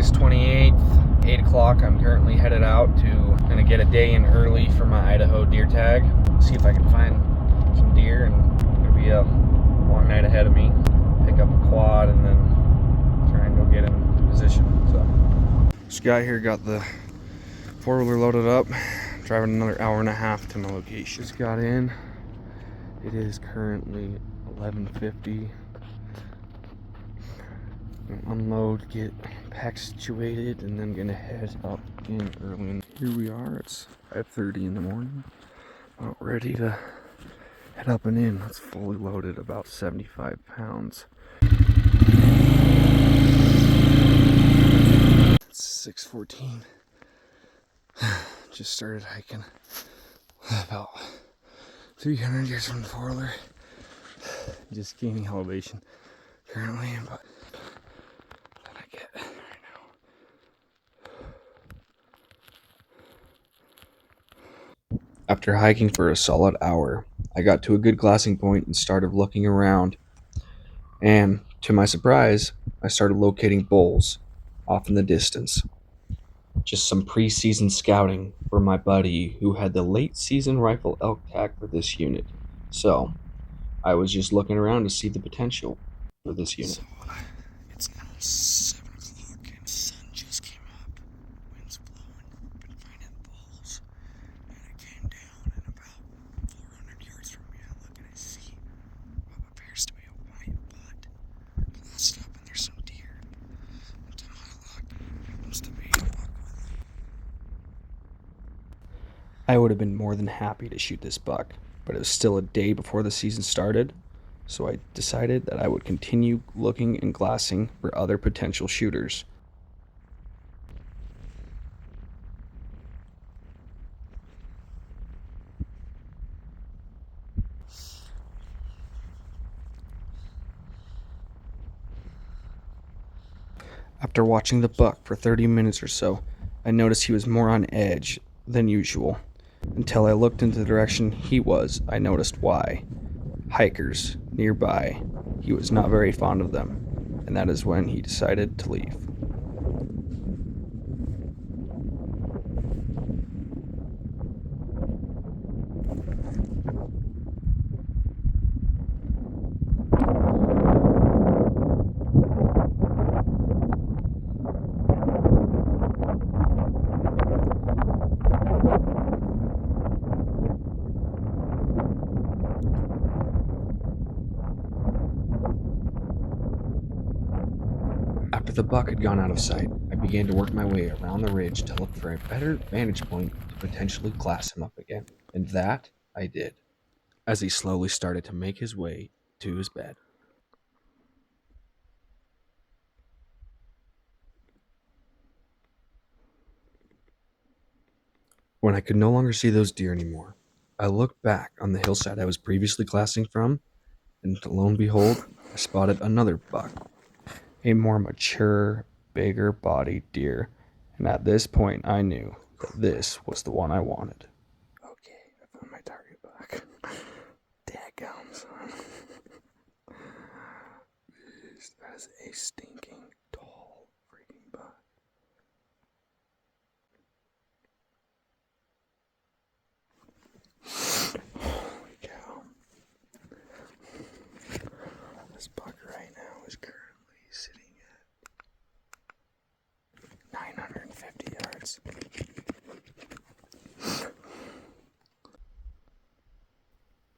August 28th, 8 o'clock. I'm currently headed out to, gonna get a day in early for my Idaho deer tag. See if I can find some deer, and it's gonna be a long night ahead of me. Pick up a quad and then try and go get in position. So this guy here got the four-wheeler loaded up, driving another hour and a half to my location. Just got in. It is currently 11:50. Unload, get pack situated, and then gonna head up in early. Here we are. It's 5:30 in the morning. About ready to head up and in. It's fully loaded, about 75 pounds. It's 6:14. Just started hiking. About 300 yards from the four-wheeler. Just gaining elevation currently, but that I get right now. After hiking for a solid hour, I got to a good glassing point and started looking around. And to my surprise, I started locating bulls off in the distance. Just some pre-season scouting for my buddy who had the late season rifle elk tag for this unit. So I was just looking around to see the potential for this unit. So, it's now 7 o'clock and the sun just came up. Wind's blowing. Been finding bulls. And I came down and about 400 yards from me I look and I see what appears to be a white butt. Glassed up and there's some deer. And to my luck, must have been a buck with them. I would have been more than happy to shoot this buck, but it was still a day before the season started, so I decided that I would continue looking and glassing for other potential shooters. After watching the buck for 30 minutes or so, I noticed he was more on edge than usual. Until I looked into the direction he was, I noticed why. Hikers nearby. He was not very fond of them, and that is when he decided to leave. After the buck had gone out of sight, I began to work my way around the ridge to look for a better vantage point to potentially glass him up again. And that I did, as he slowly started to make his way to his bed. When I could no longer see those deer anymore, I looked back on the hillside I was previously glassing from, and lo and behold, I spotted another buck. A more mature, bigger bodied deer, and at this point I knew that this was the one I wanted. Okay, I found my target buck. Dadgum, son. That is a stinking tall freaking buck. Holy cow. This buck right now is currently sitting at 950 yards.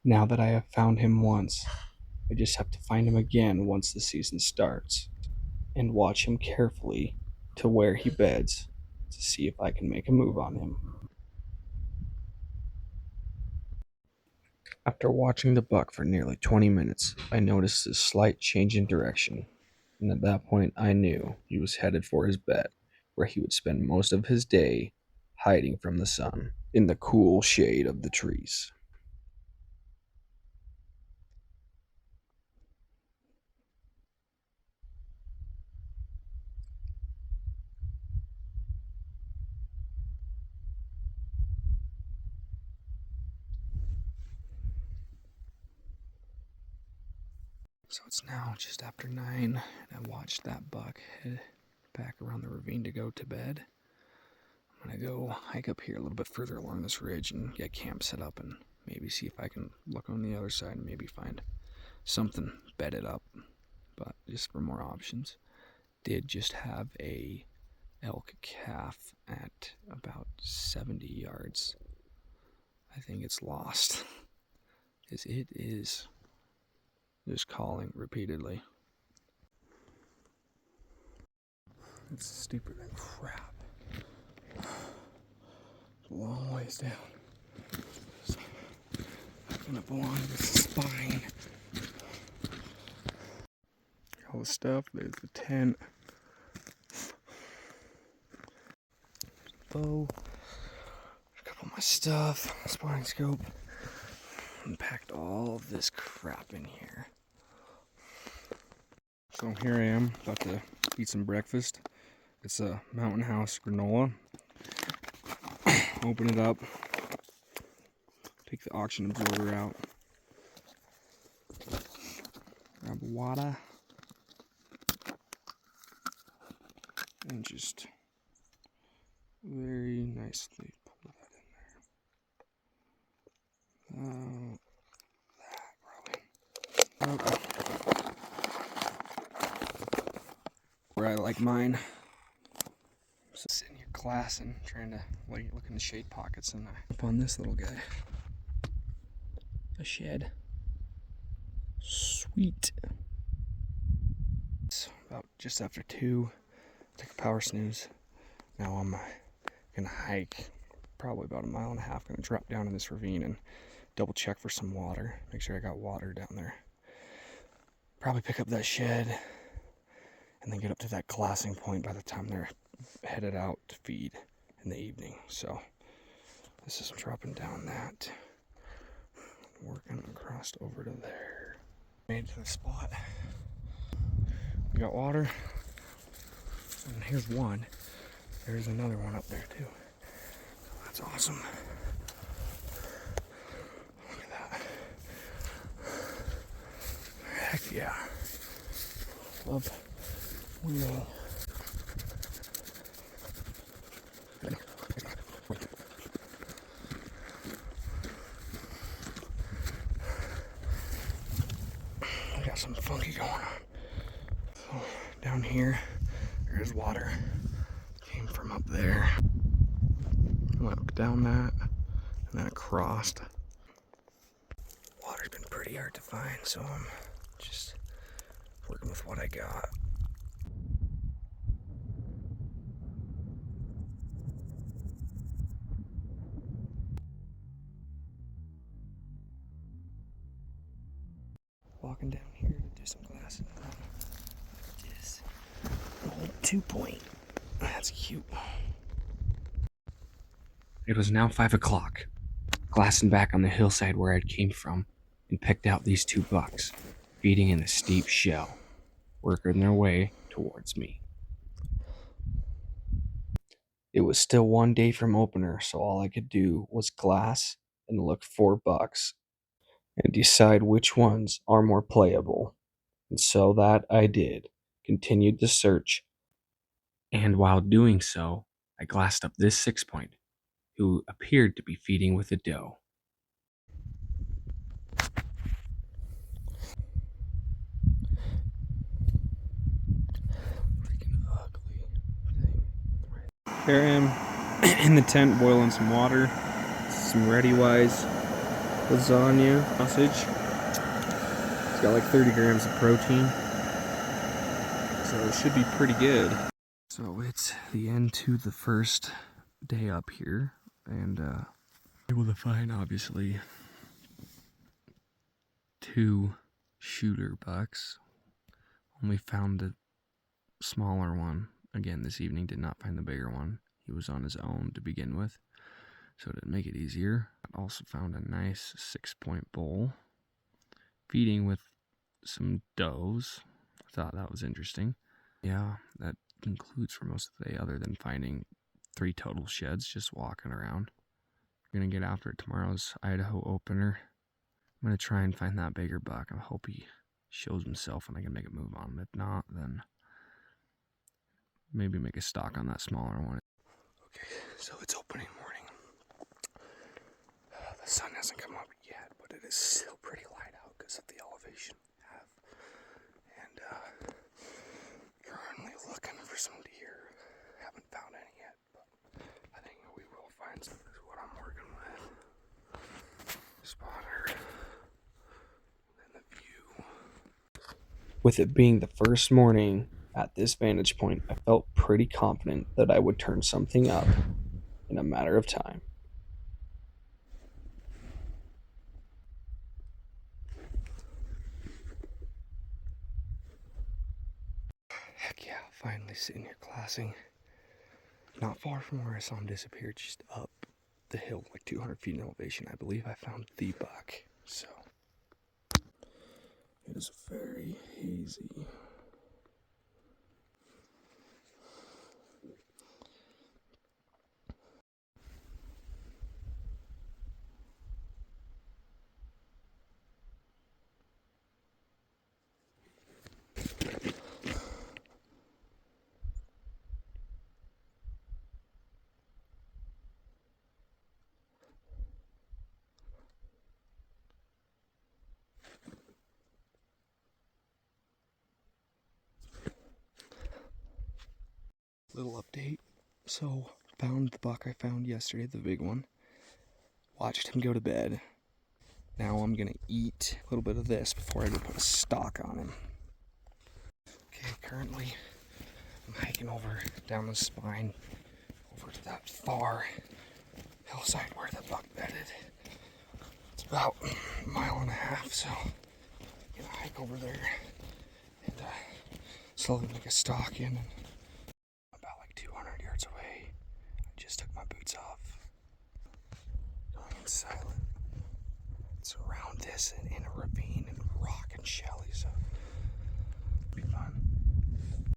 Now that I have found him once, I just have to find him again once the season starts, and watch him carefully to where he beds to see if I can make a move on him. After watching the buck for nearly 20 minutes, I noticed a slight change in direction, and at that point I knew he was headed for his bed, where he would spend most of his day hiding from the sun in the cool shade of the trees. So it's now just after 9, and I watched that buck head back around the ravine to go to bed. I'm going to go hike up here a little bit further along this ridge and get camp set up and maybe see if I can look on the other side and maybe find something bedded up, but just for more options. Did just have a elk calf at about 70 yards. I think it's lost because it is just calling repeatedly. It's stupid crap. A long ways down. It's not gonna belong to the spine. All the stuff, there's the tent. Bow. A couple of my stuff, spotting scope. And packed all of this crap in here. So here I am, about to eat some breakfast. It's a Mountain House granola. Open it up. Take the oxygen absorber out. Grab water. And just very nicely pull that in there. That probably. Okay. Where I like mine. So sitting here glassing, trying to look in the shade pockets, and I up on this little guy. A shed. Sweet. It's about just after 2. Took a power snooze. Now I'm gonna hike probably about 1.5 miles. Gonna drop down in this ravine and double check for some water. Make sure I got water down there. Probably pick up that shed and then get up to that glassing point by the time they're headed out to feed in the evening. So this is dropping down that, working across over to there. Made it to the spot. We got water, and here's one. There's another one up there too. That's awesome. Look at that. Heck yeah. Love wheeling. We got something funky going on. So down here, there's water. Came from up there. Went down that, and then across. Water's been pretty hard to find, so I'm just working with what I got. Walking down here to do some glassing. Just an old 2-point. That's cute. It was now 5 o'clock. Glassing back on the hillside where I came from, and picked out these 2 bucks, feeding in a steep shell, working their way towards me. It was still 1 day from opener, so all I could do was glass and look for bucks and decide which ones are more playable. And so that I did, continued the search, and while doing so, I glassed up this 6-point, who appeared to be feeding with a doe. Freaking ugly thing. Here I am in the tent boiling some water, some Ready Wise lasagna sausage. It's got like 30 grams of protein, so it should be pretty good. So it's the end to the first day up here, and able to find obviously 2 shooter bucks. Only found a smaller one again this evening. Did not find the bigger one. He was on his own to begin with, so it didn't make it easier. I also found a nice 6-point bull feeding with some does. I thought that was interesting. Yeah, that concludes for most of the day, other than finding 3 total sheds just walking around. I'm gonna get after it tomorrow's Idaho opener. I'm gonna try and find that bigger buck. I hope he shows himself and I can make a move on him. If not, then maybe make a stock on that smaller one. Okay, so it's opening morning. The sun hasn't come up yet, but it is still pretty light out because of the elevation we have. And currently looking for some deer. Haven't found any yet, but I think we will find some. This is what I'm working with. Spotter. And the view. With it being the first morning at this vantage point, I felt pretty confident that I would turn something up in a matter of time. Heck yeah, finally sitting here glassing. Not far from where I saw him disappear, just up the hill, like 200 feet in elevation. I believe I found the buck. So it is very hazy. Little update. So, found the buck I found yesterday, the big one. Watched him go to bed. Now I'm gonna eat a little bit of this before I go put a stock on him. Okay, currently I'm hiking over down the spine over to that far hillside where the buck bedded. It's about a mile and a half, so I'm gonna hike over there and slowly make a stock in. About like 200 yards away, I just took my boots off. Going in silent. It's around this and in a ravine and rock and shelly, so it'll be fun.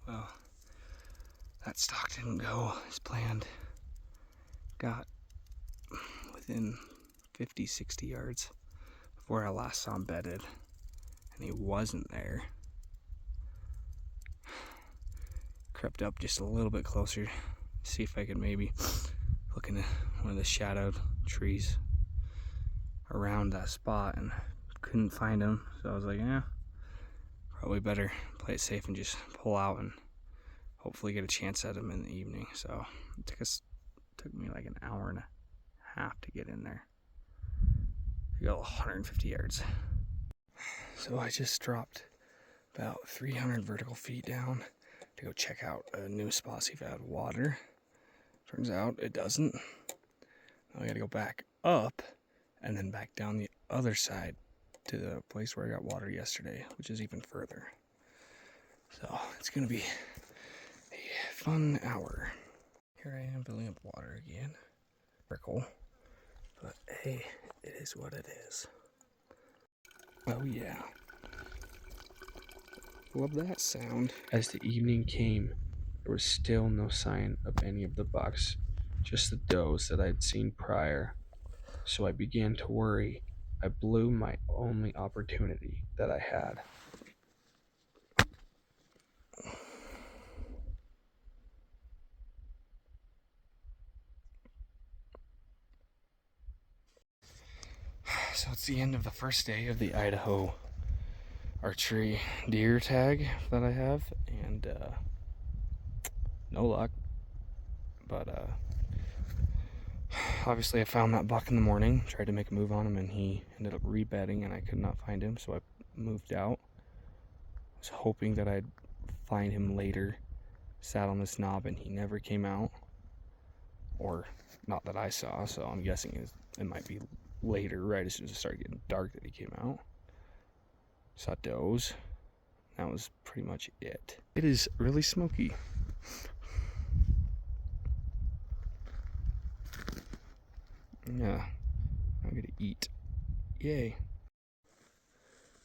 Well, that stock didn't go as planned. Got within 50, 60 yards before I last saw him bedded, and he wasn't there. Crept up just a little bit closer, see if I could maybe look into one of the shadowed trees around that spot, and couldn't find him. So I was like, yeah, probably better play it safe and just pull out and hopefully get a chance at him in the evening. So it took me like an hour and a half to get in there. I got 150 yards. So I just dropped about 300 vertical feet down to go check out a new spot, see if it had water. Turns out it doesn't. Now I gotta go back up and then back down the other side to the place where I got water yesterday, which is even further. So it's gonna be a fun hour. Here I am filling up water again. Prickle. But hey, it is what it is. Oh yeah. Love that sound. As the evening came, there was still no sign of any of the bucks, just the does that I'd seen prior. So I began to worry. I blew my only opportunity that I had. So it's the end of the first day of the Idaho archery deer tag that I have, and no luck. But obviously I found that buck in the morning, tried to make a move on him, and he ended up rebedding, and I could not find him, so I moved out. I was hoping that I'd find him later, sat on this knob, and he never came out, or not that I saw, so I'm guessing it might be later, right as soon as it started getting dark, that he came out. Saw does. That was pretty much it. It is really smoky. Yeah, I'm gonna eat. Yay.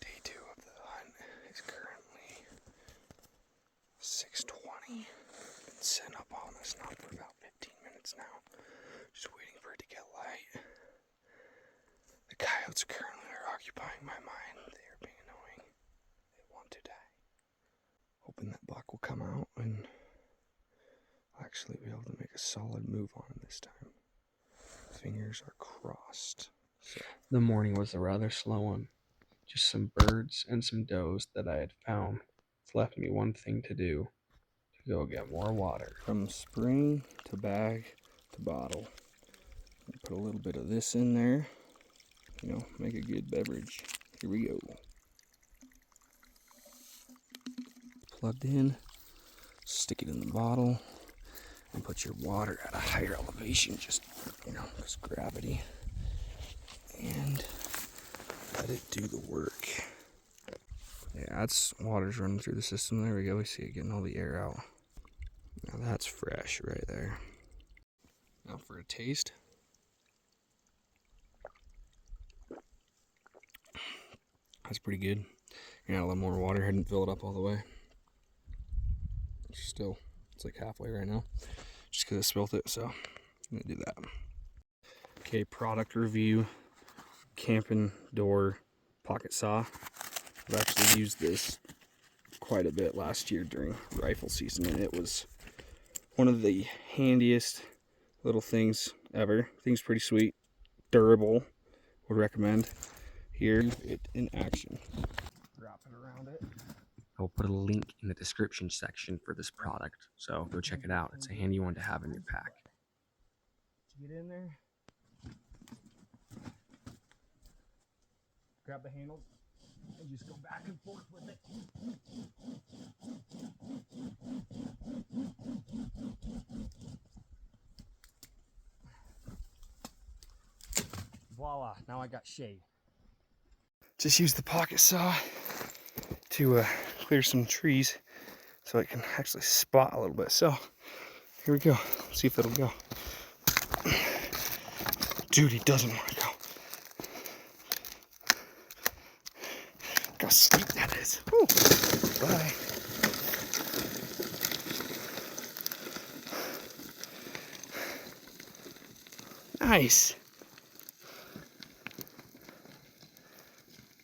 Day 2 of the hunt is currently 6:20. Been sitting up on this knob for about 15 minutes now. Just waiting for it to get light. The coyotes currently are occupying my mind. They are being annoying. They want to die. Hope hoping that buck will come out and actually be able to make a solid move on him this time. Fingers are crossed. So. The morning was a rather slow one. Just some birds and some does that I had found. It's left me one thing to do, to go get more water. From spring to bag to bottle. Put a little bit of this in there, make a good beverage. Here we go. Plugged in, stick it in the bottle, and put your water at a higher elevation, just, because gravity, and let it do the work. Yeah, that's water's running through the system. There we go. We see it getting all the air out. Now that's fresh right there. Now for a taste. That's pretty good. Add a little more water. I didn't fill it up all the way. It's like halfway right now, just because I spilt it. So I'm gonna do that. Okay, product review. Camping door pocket saw. I've actually used this quite a bit last year during rifle season, and it was one of the handiest little things ever. Thing's pretty sweet, durable. Would recommend. Here it in action. Wrap it around it. I'll put a link in the description section for this product, so go check it out. It's a handy one to have in your pack. Get in there. Grab the handle and just go back and forth with it. Voila, now I got shade. Just use the pocket saw to clear some trees so I can actually spot a little bit. So here we go. Let's see if it'll go. Dude, he doesn't want to go. Look how steep that is. Woo. Bye. Nice.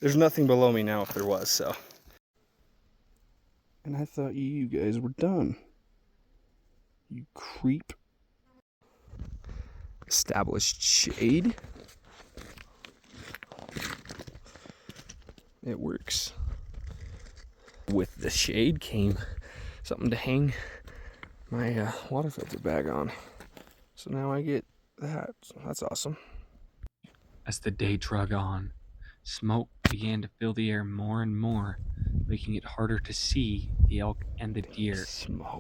There's nothing below me now if there was, so. And I thought you guys were done. You creep. Established shade. It works. With the shade came something to hang my water filter bag on. So now I get that. So that's awesome. As the day drug on, smoke began to fill the air more and more, making it harder to see the elk and the deer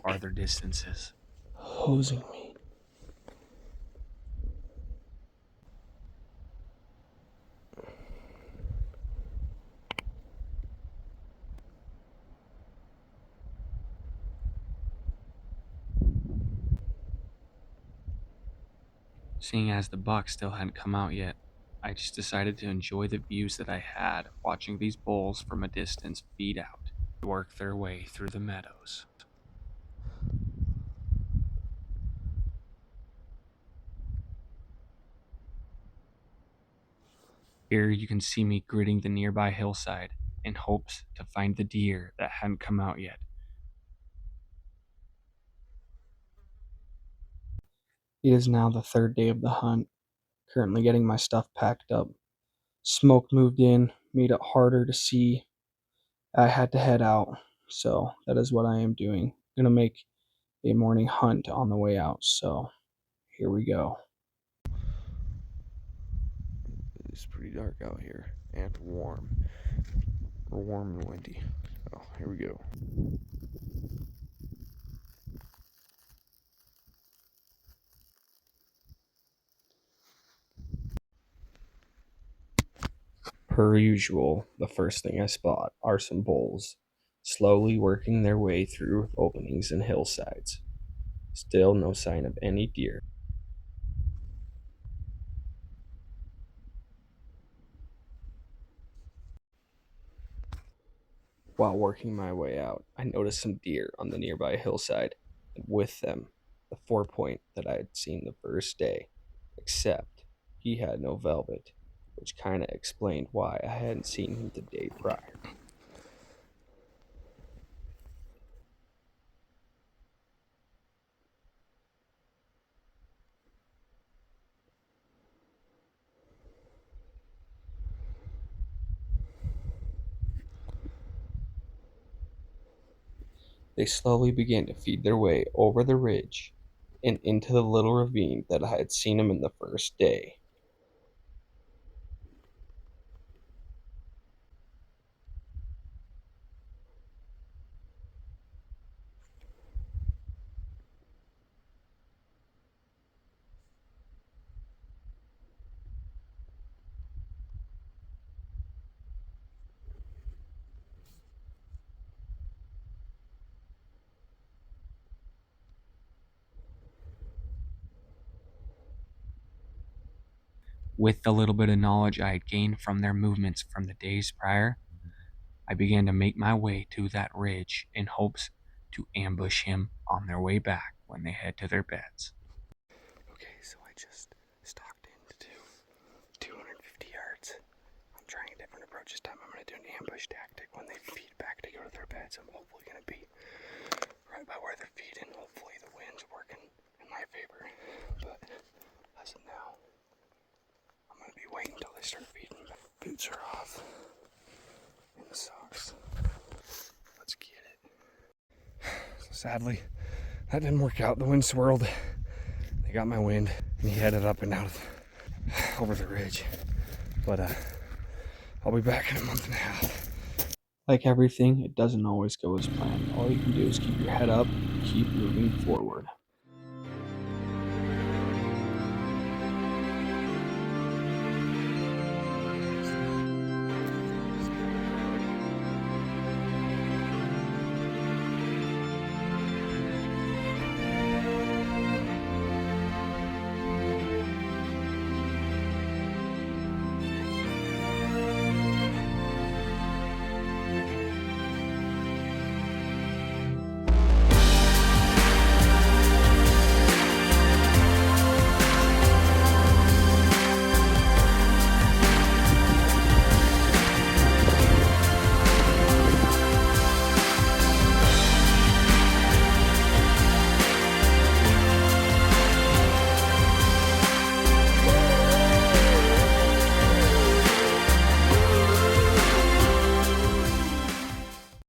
farther distances. Hosing me. Seeing as the buck still hadn't come out yet, I just decided to enjoy the views that I had watching these bulls from a distance feed out, work their way through the meadows. Here you can see me gritting the nearby hillside in hopes to find the deer that hadn't come out yet. It is now the third day of the hunt, currently getting my stuff packed up. Smoke moved in, made it harder to see. I had to head out, so that is what I am doing. I'm gonna make a morning hunt on the way out, so here we go. It's pretty dark out here and warm. We're warm and windy. So here we go. Per usual, the first thing I spot are some bulls, slowly working their way through openings and hillsides. Still no sign of any deer. While working my way out, I noticed some deer on the nearby hillside, and with them, the 4-point that I had seen the first day, except he had no velvet, which kind of explained why I hadn't seen him the day prior. They slowly began to feed their way over the ridge and into the little ravine that I had seen them in the first day. With the little bit of knowledge I had gained from their movements from the days prior, I began to make my way to that ridge in hopes to ambush him on their way back when they head to their beds. Okay, so I just stalked into 250 yards. I'm trying a different approach this time. I'm going to do an ambush tactic when they feed back to go to their beds. I'm hopefully going to be right by where they're feeding. Hopefully the wind's working in my favor. But as of now, I'm going to be waiting until they start feeding. Boots are off. And the socks. Let's get it. So sadly, that didn't work out. The wind swirled. They got my wind, and he headed up and out over the ridge. But I'll be back in a month and a half. Like everything, it doesn't always go as planned. All you can do is keep your head up, keep moving forward.